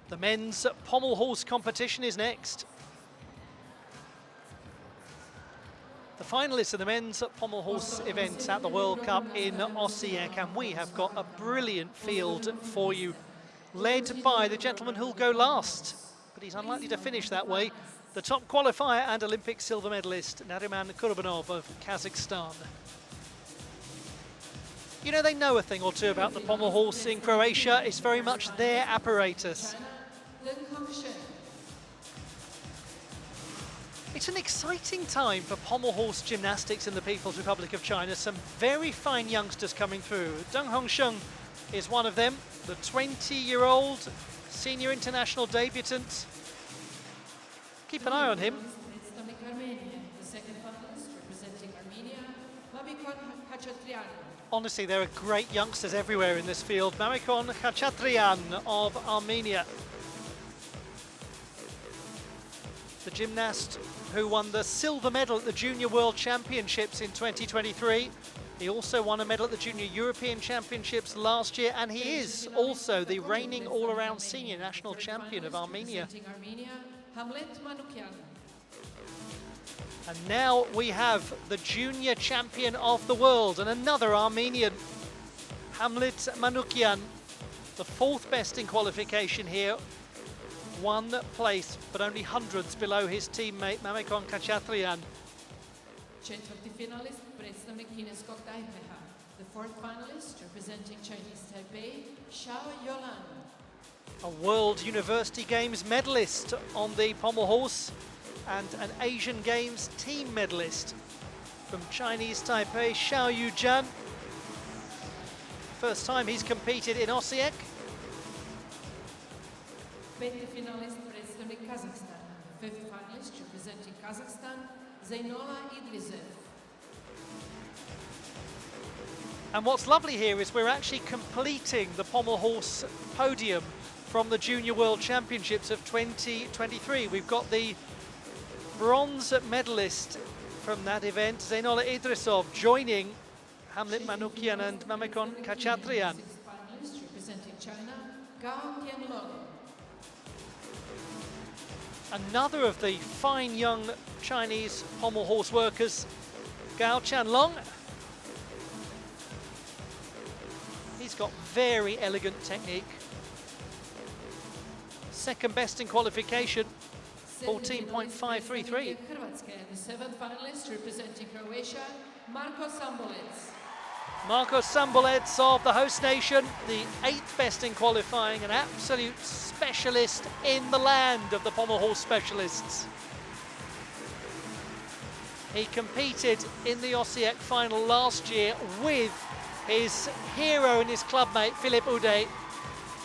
The men's pommel horse competition is next. The finalists of the men's pommel horse event at the World Cup in Osijek, and we have got a brilliant field for you, led by the gentleman who'll go last, but he's unlikely to finish that way. The top qualifier and Olympic silver medalist, Nariman Kurbanov of Kazakhstan. You know, they know a thing or two about the pommel horse in Croatia. It's very much their apparatus. It's an exciting time for pommel horse gymnastics in the People's Republic of China. Some very fine youngsters coming through. Deng Hongsheng is one of them, the 20-year-old senior international debutant. Keep an eye on him. Honestly, there are great youngsters everywhere in this field. Marikon Khachatryan of Armenia. The gymnast who won the silver medal at the Junior World Championships in 2023. He also won a medal at the Junior European Championships last year, and he is also the reigning all-around senior national champion of Armenia. And now we have the junior champion of the world and another Armenian, Hamlet Manukyan, the fourth best in qualification here. One place, but only hundreds below his teammate Marikon Khachatryan. The fourth finalist representing Chinese Taipei, Xiao Yolan. A World University Games medalist on the pommel horse and an Asian Games team medalist from Chinese Taipei, Xiao Yujian. First time he's competed in Osijek. Peti finalist predstavnik Kazakhstan. Fifth finalist representing Kazakhstan, Zainola Idrisev. And what's lovely here is we're actually completing the pommel horse podium from the Junior World Championships of 2023. We've got the bronze medalist from that event, Zainola Idrisov, joining Hamlet Manukyan and Marikon Khachatryan. Sixth finalist representing China, Gao Tianlong. Another of the fine young Chinese pommel horse workers, Gao Tianlong. He's got very elegant technique. Second best in qualification, 14.533. The seventh finalist representing Croatia, Marko Sambolec. Marko Sambolec of the host nation, the eighth best in qualifying, an absolute specialist in the land of the pommel horse specialists. He competed in the Osijek final last year with his hero and his clubmate, Philippe Ude.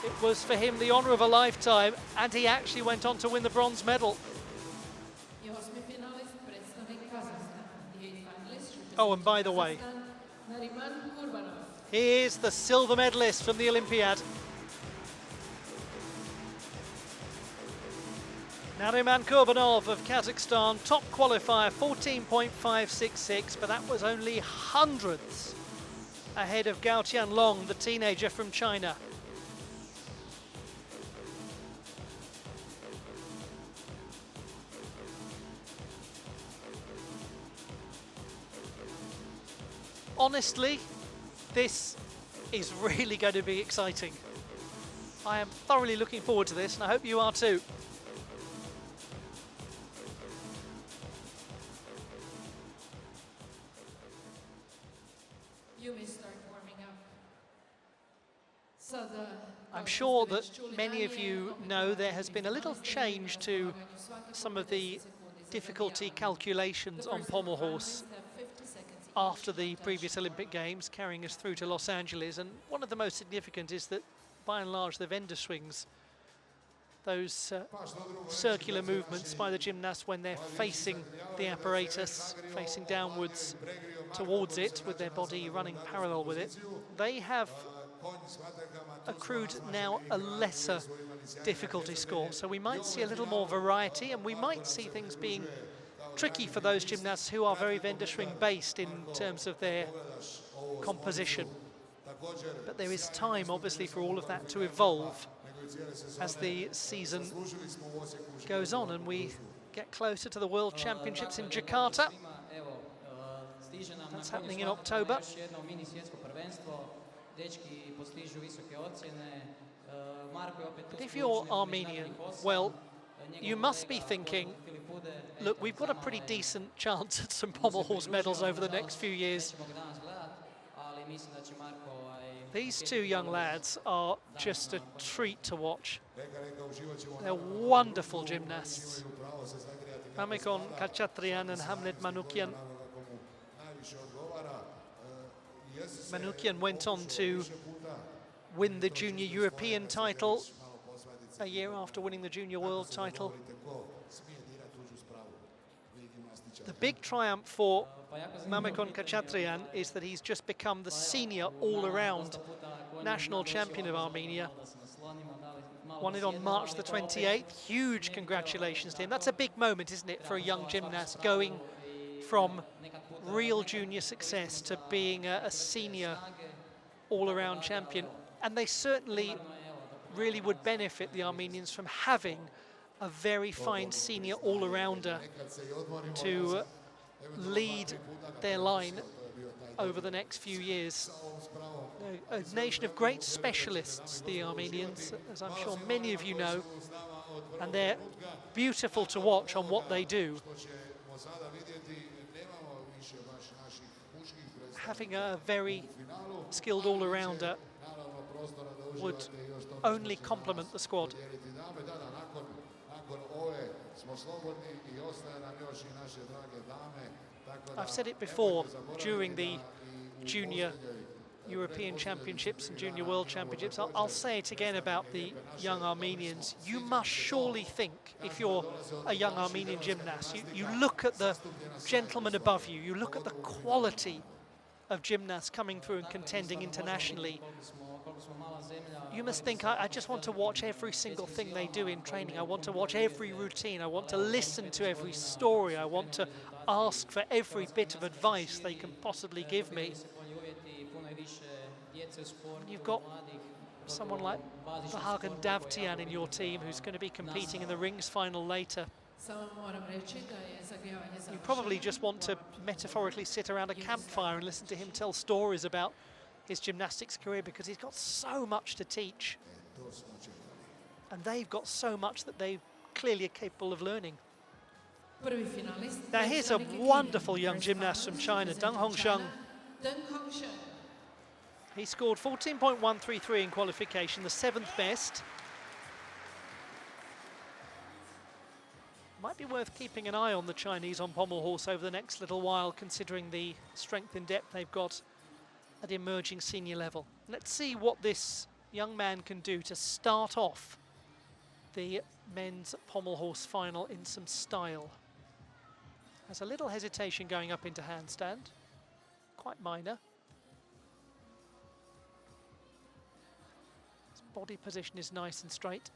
It was for him the honour of a lifetime, and he actually went on to win the bronze medal. Oh, and by the way, he is the silver medalist from the Olympiad. Nariman Kurbanov of Kazakhstan, top qualifier, 14.566, but that was only hundredths ahead of Gao Tianlong, the teenager from China. Honestly, this is really going to be exciting. I am thoroughly looking forward to this, and I hope you are too. You may start warming up. I'm sure that many of you know there has been a little change to some of the difficulty calculations on pommel horse after the previous Olympic Games, carrying us through to Los Angeles. And one of the most significant is that, by and large, the vendor swings, those circular movements by the gymnasts when they're facing the apparatus, facing downwards towards it with their body running parallel with it, they have accrued now a lesser difficulty score. So we might see a little more variety, and we might see things being tricky for those gymnasts who are very vendor swing based in terms of their composition. But there is time, obviously, for all of that to evolve. as the season goes on and we get closer to the World Championships in Jakarta. That's happening in October. But if you're Armenian, well, you must be thinking, look, we've got a pretty decent chance at some pommel horse medals over the next few years. These two young lads are just a treat to watch. They're wonderful gymnasts. Mamikon Khachatrian and Hamlet Manukyan. Manukyan went on to win the Junior European title a year after winning the Junior World title. The big triumph for Mamikon Khachatrian is that he's just become the senior all-around national champion of Armenia. Won it on March the 28th. Huge congratulations to him. That's a big moment, isn't it, for a young gymnast going from real junior success to being a senior all-around champion. And they certainly really would benefit, the Armenians, from having a very fine senior all-arounder to lead their line over the next few years. A nation of great specialists, the Armenians, as I'm sure many of you know, and they're beautiful to watch on what they do. Having a very skilled all-arounder would only complement the squad. I've said it before, during the Junior European Championships and Junior World Championships, I'll say it again about the young Armenians. You must surely think, if you're a young Armenian gymnast, you look at the gentlemen above you, you look at the quality of gymnasts coming through and contending internationally. You must think, I just want to watch every single thing they do in training. I want to watch every routine. I want to listen to every story. I want to ask for every bit of advice they can possibly give me. You've got someone like Vahagan Davtian in your team who's going to be competing in the rings final later. You probably just want to metaphorically sit around a campfire and listen to him tell stories about his gymnastics career, because he's got so much to teach. And they've got so much that they clearly are capable of learning. Now here's a wonderful young gymnast from China, Deng Hongsheng. He scored 14.133 in qualification, the 7th best. Might be worth keeping an eye on the Chinese on pommel horse over the next little while, considering the strength and depth they've got at emerging senior level. Let's see what this young man can do to start off the men's pommel horse final in some style. Has a little hesitation going up into handstand, quite minor. His body position is nice and straight.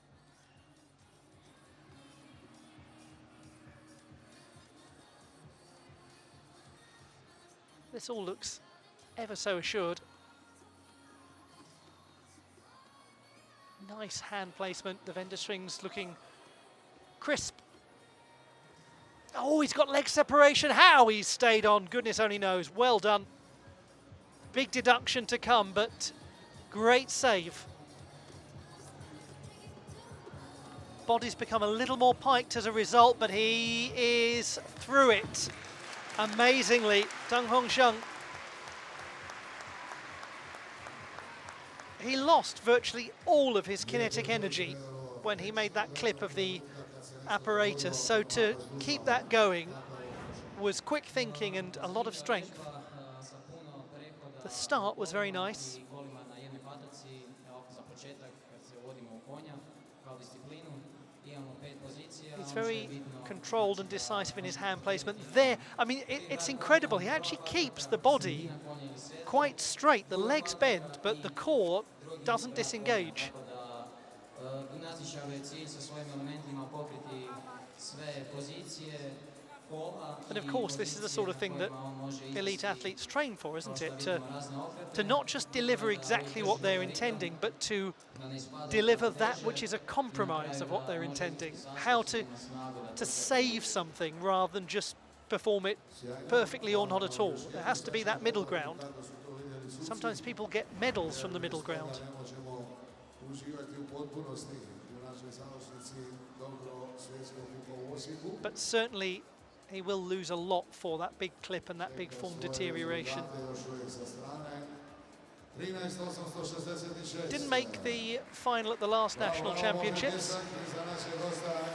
This all looks ever so assured. Nice hand placement, the vendor strings looking crisp. Oh, he's got leg separation. How he's stayed on, goodness only knows. Well done. Big deduction to come, but great save. Body's become a little more piked as a result, but he is through it. Amazingly, Deng Hongsheng. He lost virtually all of his kinetic energy when he made that clip of the apparatus. So to keep that going was quick thinking and a lot of strength. The start was very nice. He's very controlled and decisive in his hand placement. There, I mean, it's incredible. He actually keeps the body quite straight. The legs bend, but the core doesn't disengage. And of course, this is the sort of thing that elite athletes train for, isn't it? To not just deliver exactly what they're intending, but to deliver that which is a compromise of what they're intending. How to save something rather than just perform it perfectly or not at all. There has to be that middle ground. Sometimes people get medals from the middle ground. But certainly he will lose a lot for that big clip and that big form deterioration. Didn't make the final at the last national championships.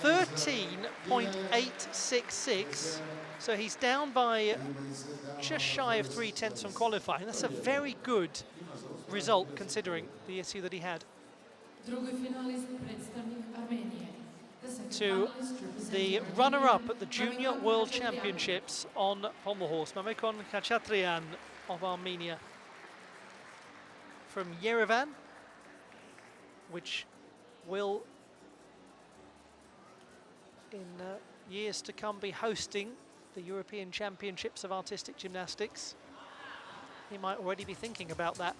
13.866, so he's down by just shy of 3/10 on qualifying. That's a very good result considering the issue that he had. To the runner-up at the Junior World Championships on pommel horse, Mamikon Khachatrian of Armenia, from Yerevan, which will in years to come be hosting the European Championships of Artistic Gymnastics. He might already be thinking about that.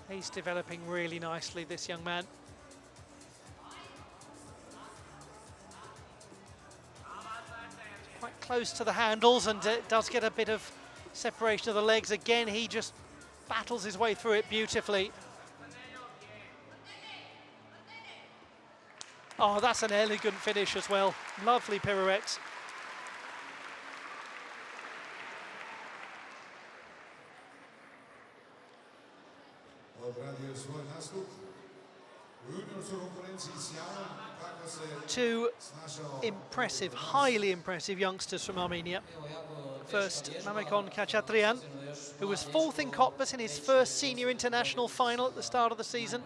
He's developing really nicely, this young man. Quite close to the handles, and does get a bit of separation of the legs. Again, he just battles his way through it beautifully. Oh, that's an elegant finish as well. Lovely pirouette. Two impressive, highly impressive youngsters from Armenia. First, Mamikon Khachatrian, who was fourth in Cottbus in his first senior international final at the start of the season.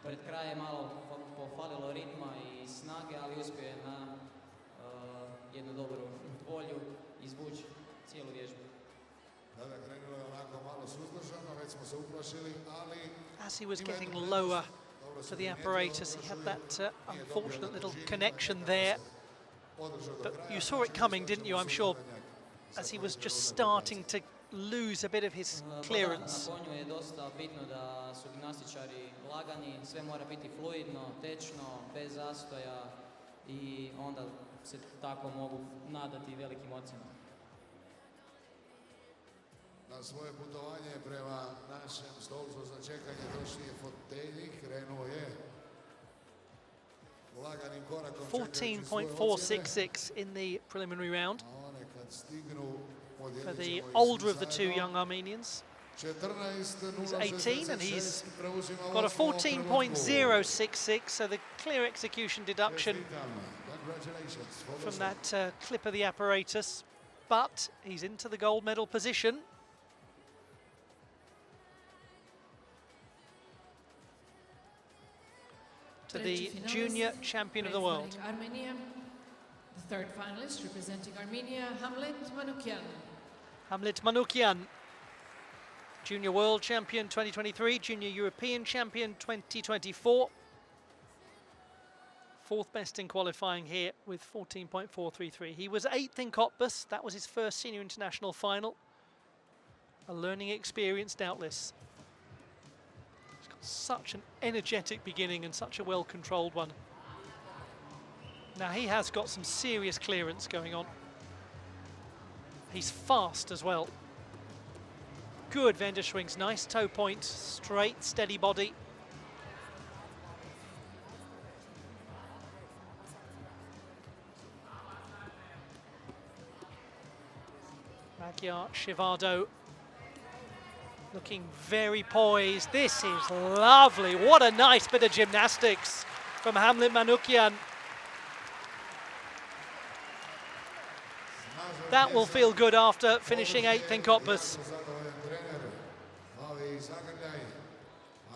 Pred kraj je malo pofalilo ritma I snage, ali uspio je na jednu dobru volju izvući cijelu vježbu. As he was getting lower to the apparatus, he had that unfortunate little connection there. But you saw it coming, didn't you, I'm sure, as he was just starting to lose a bit of his clearance. Na konju je dosta bitno da su gimnastičari lagani, sve mora biti fluidno, tečno, bez zastoja I onda se tako mogu nadati velikim ocjenama. Na svoje putovanje prema našem stolcu za čekanje došli je fotelji, krenuo je laganim korakom. 14.466 in the preliminary round for the older of the two young Armenians. He's 18 and he's got a 14.066, so the clear execution deduction from that clip of the apparatus, but he's into the gold medal position. To the junior champion of the world. Armenia, the third finalist representing Armenia, Hamlet Manukyan. Hamlet Manukyan, Junior World Champion 2023, Junior European Champion 2024. Fourth best in qualifying here with 14.433. He was 8th in Cottbus. That was his first senior international final. A learning experience, doubtless. He's got such an energetic beginning and such a well-controlled one. Now he has got some serious clearance going on. He's fast as well. Good Wenderswings, nice toe point, straight, steady body. Magyar Shivado looking very poised. This is lovely. What a nice bit of gymnastics from Hamlet Manukyan. That will feel good after finishing 8th in Cottbus.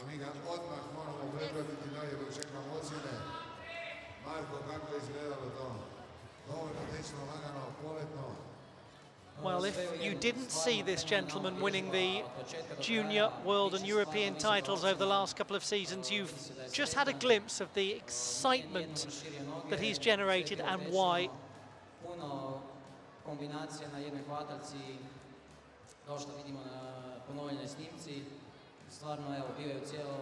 Mi ga odmah moramo prepratiti dalje dok čekamo ocjene. Marko, kako je izgledalo to? Dovoljno tečno, lagano, poletno. Well, if you didn't see this gentleman winning the junior, world and European titles over the last couple of seasons, you've just had a glimpse of the excitement that he's generated and why. Puno kombinacija na jednoj hvatalci, kao što vidimo na ponovljenoj snimci. Stvarno, evo, bio je u cijelom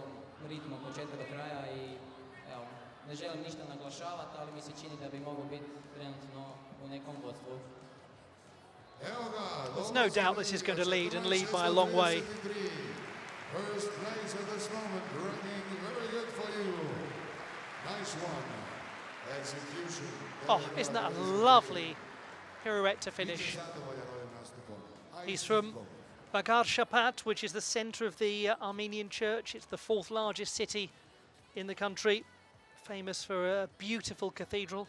ritmu od početka do kraja i evo, ne želim ništa naglašavati, ali mi se čini da bi mogao biti trenutno u nekom vodstvu. There's no doubt this is going to lead and lead by a long way. First place at this moment, running very good for you. Nice one. Execution. Oh, isn't that a lovely pirouette to finish? He's from Bagar Shapat, which is the centre of the Armenian church. It's the fourth largest city in the country, famous for a beautiful cathedral.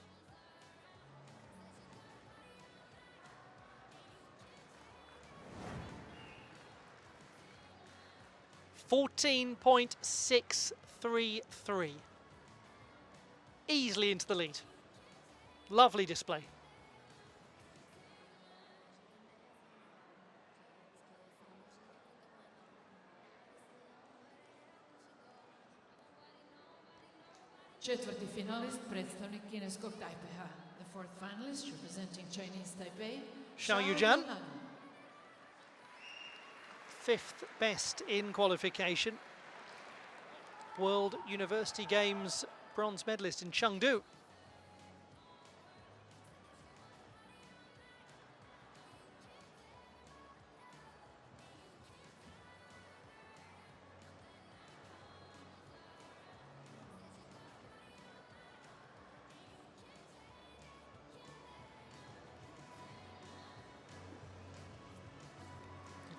.633. Easily into the lead. Lovely display. Četvrti finalist, predstavnik kineskog Tajpeha. The fourth finalist representing Chinese Taipei, Xiao Yujian. Fifth best in qualification. World University Games bronze medalist in Chengdu.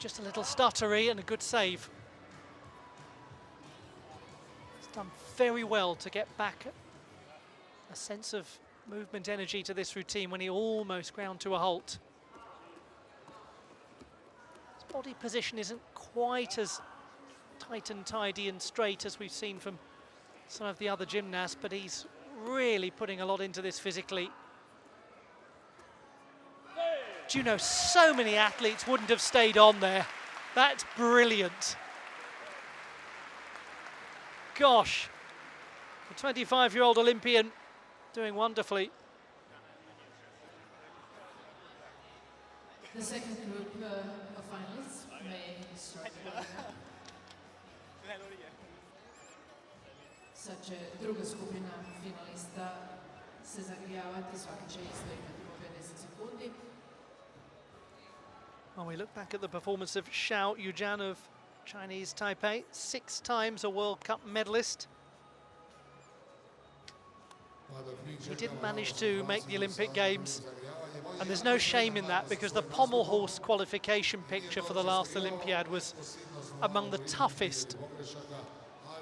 Just a little stuttery and a good save. He's done very well to get back a sense of movement energy to this routine when he almost ground to a halt. His body position isn't quite as tight and tidy and straight as we've seen from some of the other gymnasts, but he's really putting a lot into this physically. Do you know, so many athletes wouldn't have stayed on there. That's brilliant. Gosh, the 25-year-old Olympian doing wonderfully. The second group of finalists may start. Sad će druga skupina finalista se zagrijavati, svaki će isto imati po 50 sekundi. When we look back at the performance of Xiao Yujian of Chinese Taipei, 6 times a World Cup medalist. He didn't manage to make the Olympic Games, and there's no shame in that because the pommel horse qualification picture for the last Olympiad was among the toughest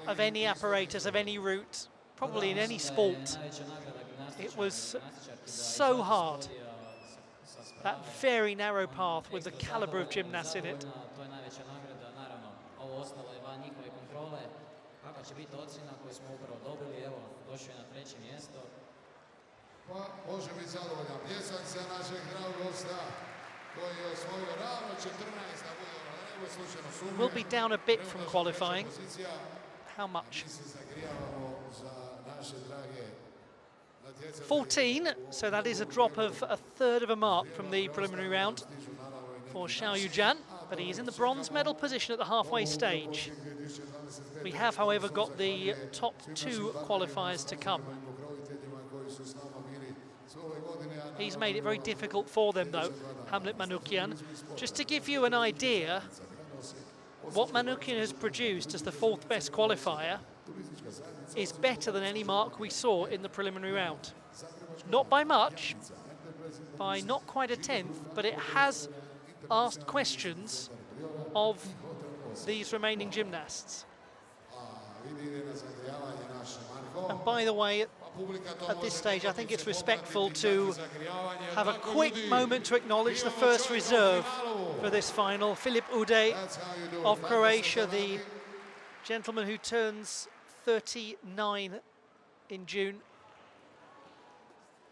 of any apparatus, of any route, probably in any sport. It was so hard. That very narrow path with the caliber of gymnasts in it. Može biti zadovoljan pljesaca našeg dragog gosta koji je osvojio ravno 14, a bude slučajno sumnje. Will be down a bit from qualifying. How much? 14, so that is a drop of a third of a mark from the preliminary round for Xiao Yujian, but he is in the bronze medal position at the halfway stage. We have, however, got the top 2 qualifiers to come. He's made it very difficult for them, though, Hamlet Manukyan. Just to give you an idea, what Manukyan has produced as the 4th best qualifier is better than any mark we saw in the preliminary round. Not by much, by not quite a 10th, but it has asked questions of these remaining gymnasts. And by the way, at this stage, I think it's respectful to have a quick moment to acknowledge the first reserve for this final. Filip Ude of Croatia, the Gentleman who turns 39 in June.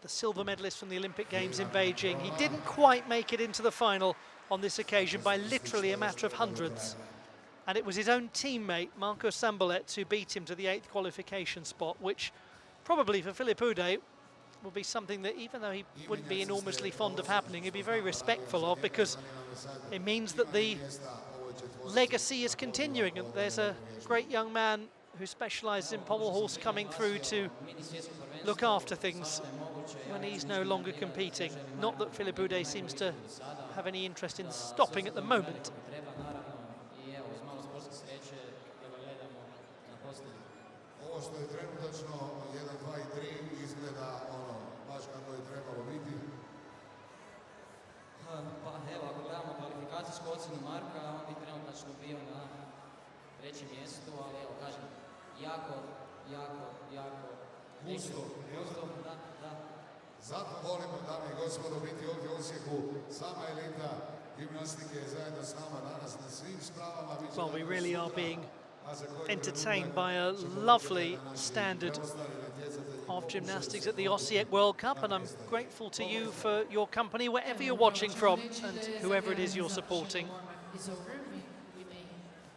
The silver medalist from the Olympic Games in Beijing. He didn't quite make it into the final on this occasion by literally a matter of hundredths. And it was his own teammate, Marco Sambolets, who beat him to the 8th qualification spot, which probably for Philippe Houdet will be something that, even though he wouldn't be enormously fond of happening, he'd be very respectful of, because it means that the legacy is continuing, and there's a great young man who specialises in pommel horse coming through to look after things when he's no longer competing. Not that Philippe Houdet seems to have any interest in stopping at the moment. Ovo što je trenutačno 1, 2 i 3 izgleda baš kako je trebalo biti. Pa evo, ako gledamo kvalifikacijsku ocjenu Marka, on bi trenutačno bio na 3. mjestu, ali evo, kažem, jako gusto, da. Zato volimo, dame i gospodo, biti ovdje u Osijeku. Sama elita gimnastike je zajedno s nama danas na svim spravama. Well, we really are being entertained by a lovely standard of gymnastics at the Osijek World Cup, and I'm grateful to you for your company wherever you're watching from and whoever it is you're supporting. Is over. We may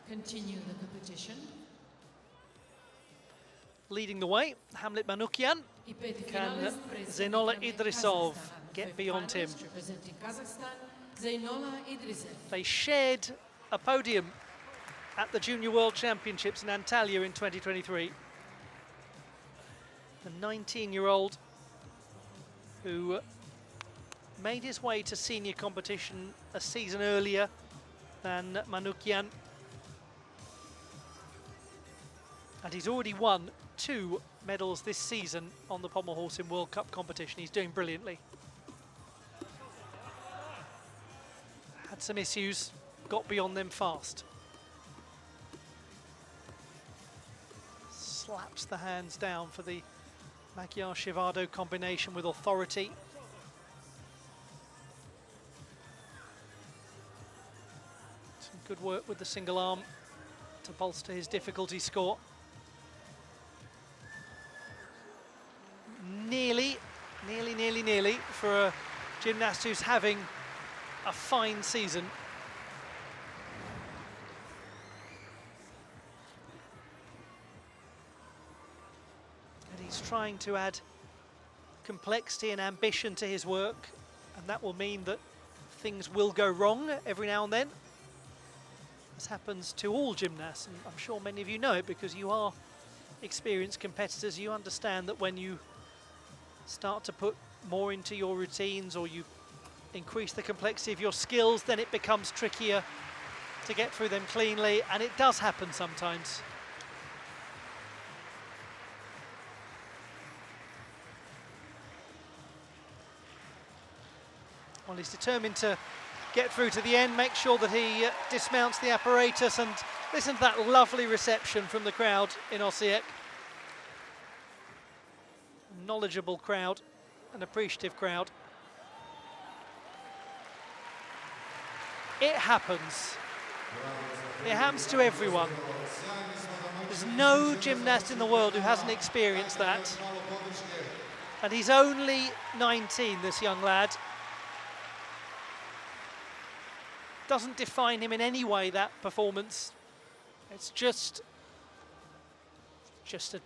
continue the competition. Leading the way, Hamlet Manukyan. Can Zenola Idrisov get beyond him? They shared a podium at the Junior World Championships in Antalya in 2023. The 19-year-old who made his way to senior competition a season earlier than Manukyan. And he's already won 2 medals this season on the pommel horse in World Cup competition. He's doing brilliantly. Had some issues, got beyond them fast. Slaps the hands down for the Magyar-Shivado combination with authority. Some good work with the single arm to bolster his difficulty score. Nearly for a gymnast who's having a fine season. And he's trying to add complexity and ambition to his work, and that will mean that things will go wrong every now and then. This happens to all gymnasts, and I'm sure many of you know it because you are experienced competitors. You understand that when you start to put more into your routines or you increase the complexity of your skills, then it becomes trickier to get through them cleanly, and it does happen sometimes. Well, he's determined to get through to the end, make sure that he dismounts the apparatus, and listen to that lovely reception from the crowd in Osijek. Knowledgeable crowd, an appreciative crowd. It happens. It happens to everyone. There's no gymnast in the world who hasn't experienced that. And he's only 19, this young lad. Doesn't define him in any way, that performance. It's just a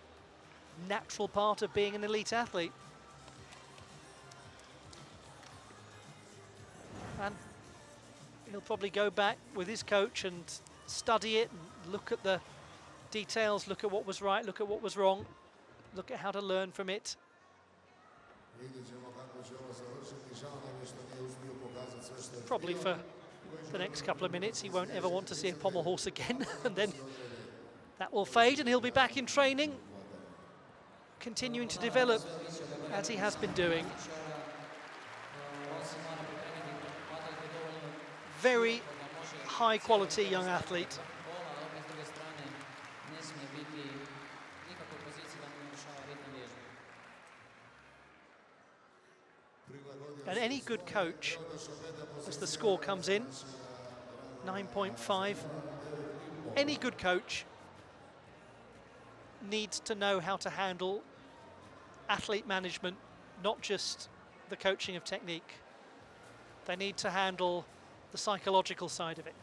natural part of being an elite athlete. And he'll probably go back with his coach and study it and look at the details, look at what was right, look at what was wrong, look at how to learn from it. Probably for the next couple of minutes he won't ever want to see a pommel horse again, and then that will fade and he'll be back in training, continuing to develop as he has been doing. Very high quality young athlete. And any good coach, as the score comes in, 9.5, any good coach needs to know how to handle athlete management, not just the coaching of technique. They need to handle the psychological side of it.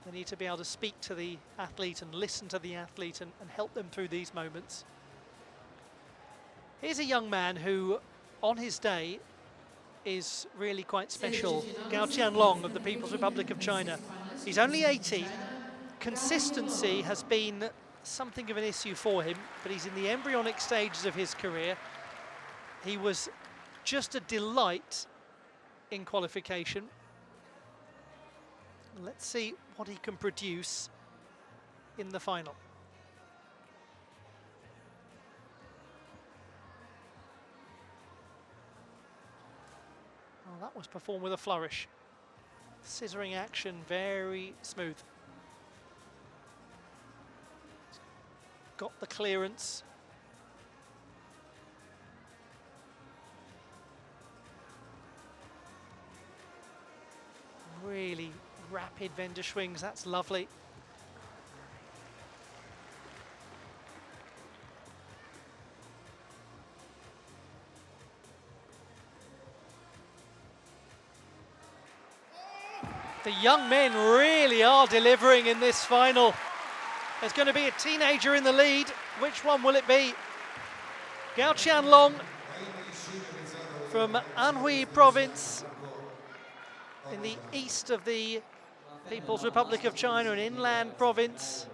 They need to be able to speak to the athlete and listen to the athlete and help them through these moments. Here's a young man who, on his day, is really quite special. Gao Qianlong of the People's Republic of China. He's only 18. Consistency has been something of an issue for him, but he's in the embryonic stages of his career. He was just a delight in qualification. Let's see what he can produce in the final. Well, that was performed with a flourish. Scissoring action, very smooth. Got the clearance. Really rapid vendor swings, that's lovely. The young men really are delivering in this final. There's going to be a teenager in the lead. Which one will it be? Gao Qianlong from Anhui province in the east of the People's Republic of China, an inland province.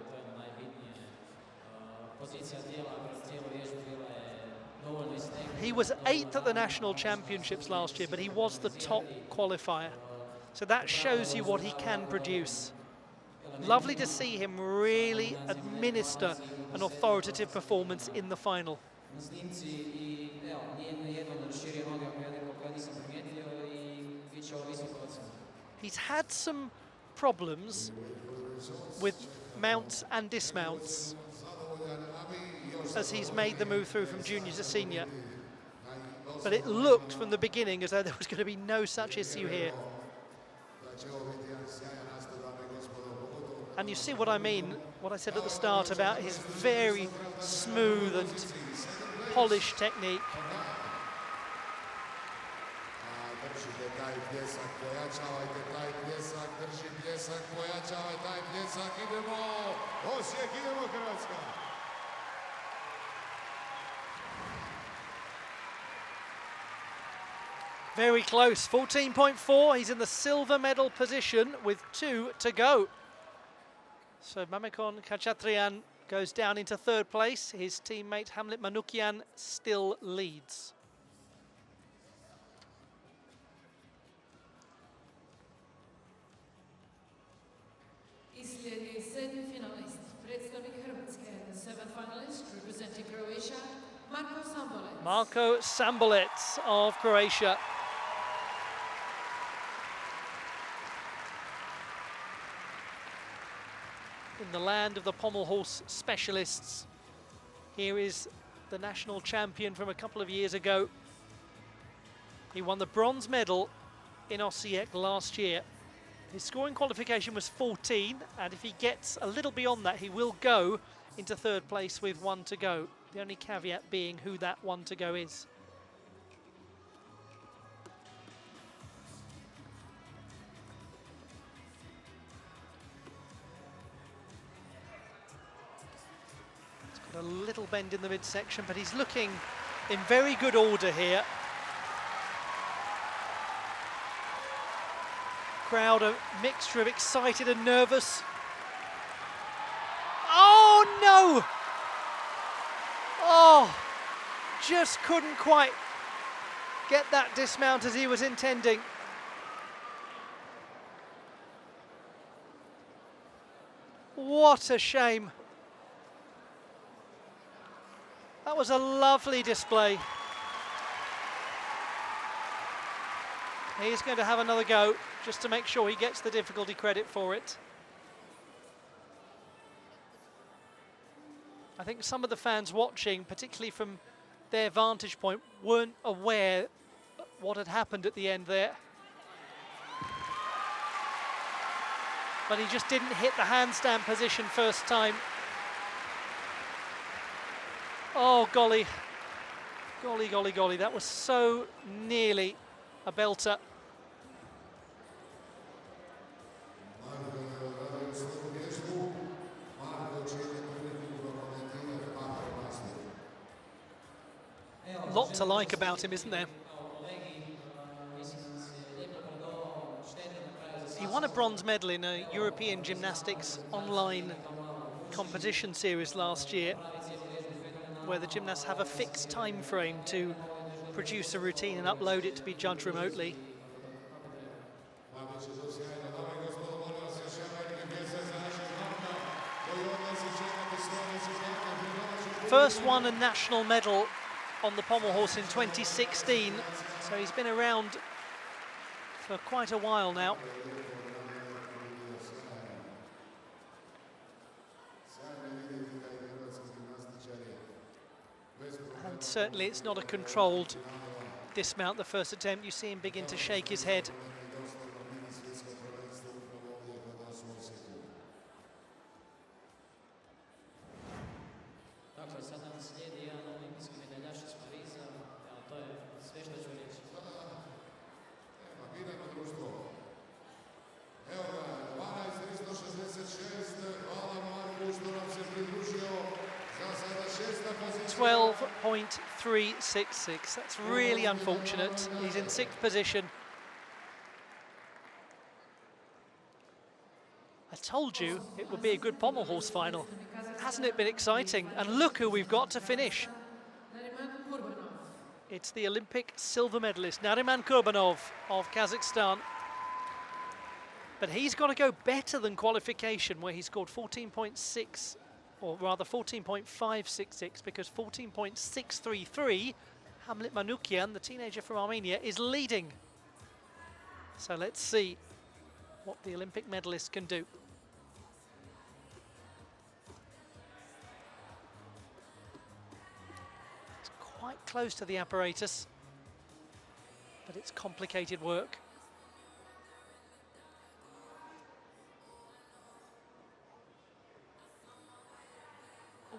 He was 8th at the national championships last year, but he was the top qualifier. So that shows you what he can produce. Lovely to see him really administer an authoritative performance in the final. He's had some problems with mounts and dismounts as he's made the move through from junior to senior. But it looked from the beginning as though there was going to be no such issue here. And you see what I mean, what I said at the start about his very smooth and polished technique. Very close, 14.4. He's in the silver medal position with 2 to go. So Mamekon Khachatrian goes down into 3rd place. His teammate Hamlet Manukyan still leads. Sljedeći 7. finalist, predstavnik Hrvatske, the 7th finalist representing Croatia, Marko Sambolec. Marko Sambolec of Croatia. In the land of the pommel horse specialists, here is the national champion from a couple of years ago. He won the bronze medal in Osijek last year. His scoring qualification was 14, and if he gets a little beyond that, he will go into 3rd place with 1 to go. The only caveat being who that 1 to go is. He's got a little bend in the midsection, but he's looking in very good order here. Crowd, a mixture of excited and nervous. Oh no! Oh, just couldn't quite get that dismount as he was intending. What a shame. That was a lovely display. He's going to have another go just to make sure he gets the difficulty credit for it. I think some of the fans watching, particularly from their vantage point, weren't aware what had happened at the end there. But he just didn't hit the handstand position first time. Oh, golly. Golly, golly, golly. That was so nearly a belter. Lot to like about him, isn't there? He won a bronze medal in a European Gymnastics online competition series last year, where the gymnasts have a fixed time frame to produce a routine and upload it to be judged remotely. First won a national medal on the pommel horse in 2016, so he's been around for quite a while now. And certainly it's not a controlled dismount, the first attempt. You see him begin to shake his head. .366. That's really unfortunate. He's in 6th position. I told you it would be a good pommel horse final. Hasn't it been exciting? And look who we've got to finish. It's the Olympic silver medalist, Nariman Kurbanov of Kazakhstan. But he's got to go better than qualification, where he scored 14.6, or rather 14.566, because 14.633, Hamlet Manukyan, the teenager from Armenia, is leading. So let's see what the Olympic medalist can do. It's quite close to the apparatus, but it's complicated work.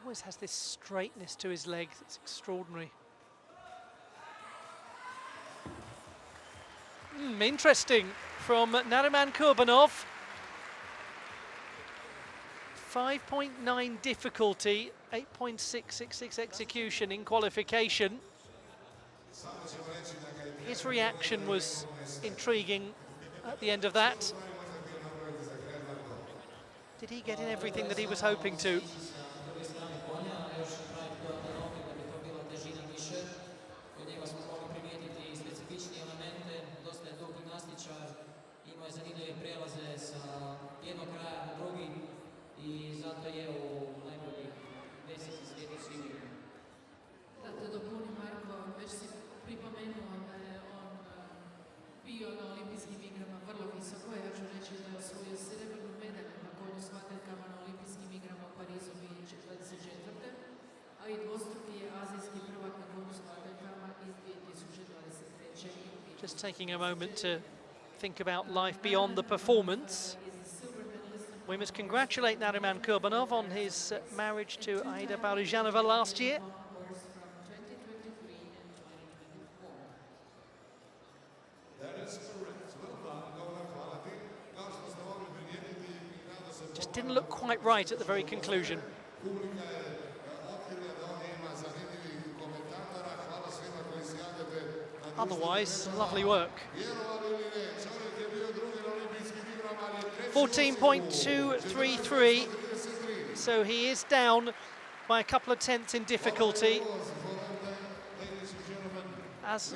Always has this straightness to his legs, it's extraordinary. Interesting from Nariman Kurbanov. 5.9 difficulty, 8.666 execution in qualification. His reaction was intriguing at the end of that. Did he get in everything that he was hoping to? Just taking a moment to think about life beyond the performance. We must congratulate Nariman Kurbanov on his marriage to Aida Barujanova last year. Just didn't look quite right at the very conclusion. Otherwise, lovely work. 14.233, so he is down by a couple of tenths in difficulty. As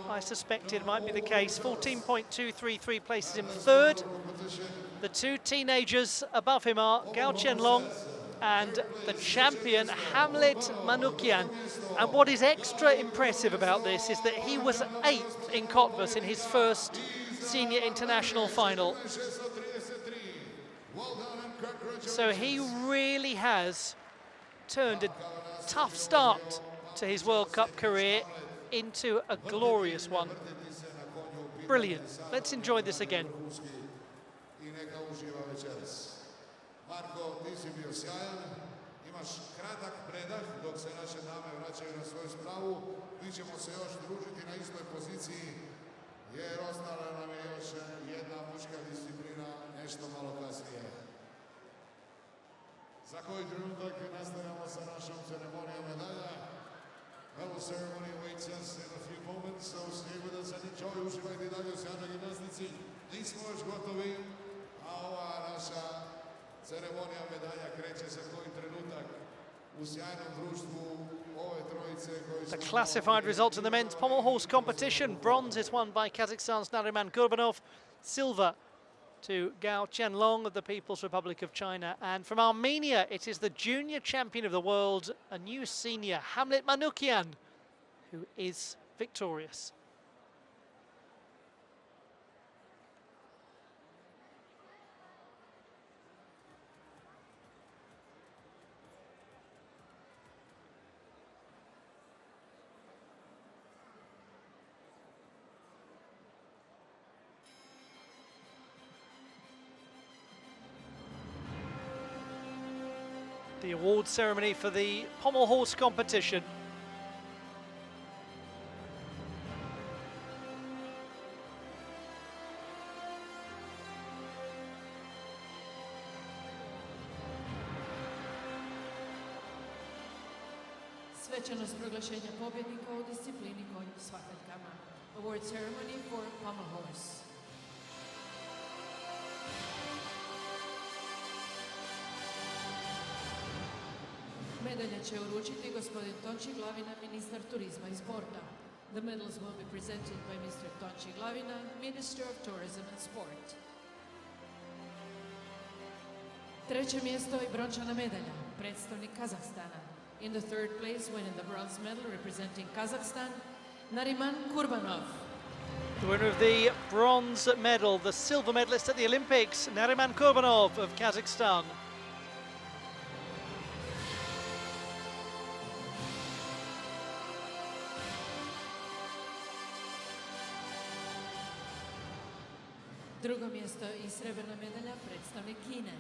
I suspected might be the case, 14.233 places him third. The two teenagers above him are Gao Qianlong and the champion Hamlet Manukyan. And what is extra impressive about this is that he was 8th in Cottbus in his first senior international final. So he really has turned a tough start to his World Cup career into a glorious one. Brilliant. Let's enjoy this again. Imaš kratak predah dok se naše dame vraćaju na svoju spravu. Mi ćemo se još družiti na istoj poziciji jer ostala nam je još jedna muška disciplina nešto malo kasnije. Za koji trenutak nastavljamo sa našom ceremonijom medalja. Medal ceremony waits us in a few moments, so stay with us and enjoy. Uživajte i dalje u sjajnoj gimnastici. Nismo još gotovi, a ova naša ceremonija medalja kreće za koji trenutak u sjajnom društvu ove trojice koji su... The classified results in the men's pommel horse competition. Bronze is won by Kazakhstan's Nariman Kurbanov. Silver to Gao Qianlong of the People's Republic of China. And from Armenia, it is the junior champion of the world, a new senior, Hamlet Manukyan, who is victorious. The award ceremony for the pommel horse competition. Svečanost proglašenja pobjednika u disciplini konj s vataljkama. Award ceremony for pommel horse. Medalje će uručiti gospodin Tonči Glavina, ministar turizma i sporta. The medals will be presented by Mr. Tonči Glavina, Minister of Tourism and Sport. Treće mjesto i brončana medalja, predstavnik Kazahstana. In the third place, winning the bronze medal representing Kazakhstan, Nariman Kurbanov. The winner of the bronze medal, the silver medalist at the Olympics, Nariman Kurbanov of Kazakhstan. Drugo mjesto i srebrna medalja, predstavnik Kine.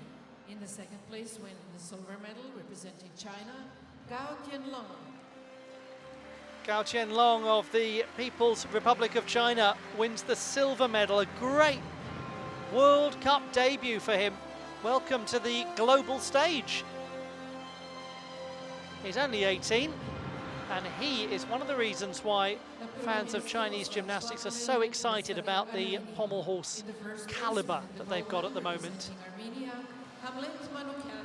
In the second place, winning the silver medal representing China, Gao Qianlong. Gao Qianlong of the People's Republic of China wins the silver medal. A great World Cup debut for him. Welcome to the global stage. He's only 18, and he is one of the reasons why fans of Chinese gymnastics are so excited about the pommel horse caliber that they've got at the moment. Armenia, Hamlet Manukyan.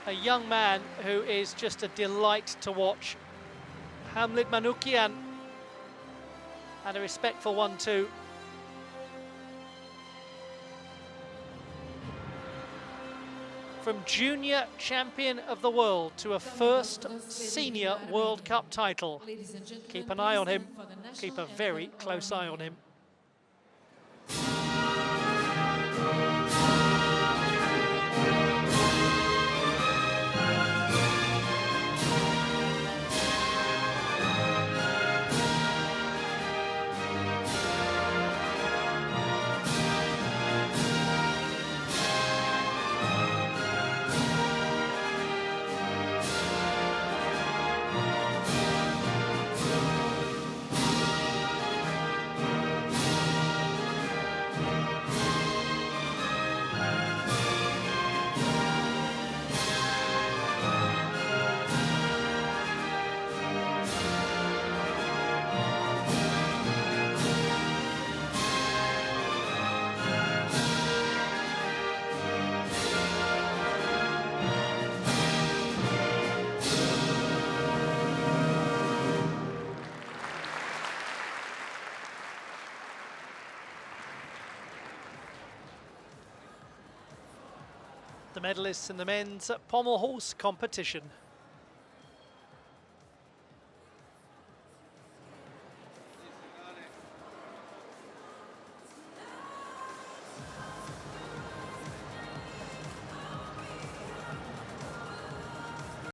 A young man who is just a delight to watch. Hamlet Manukyan, and a respectful one too. From junior champion of the world to a first senior World Cup title. Keep an eye on him, keep a very close eye on him. The medalists in the men's pommel horse competition.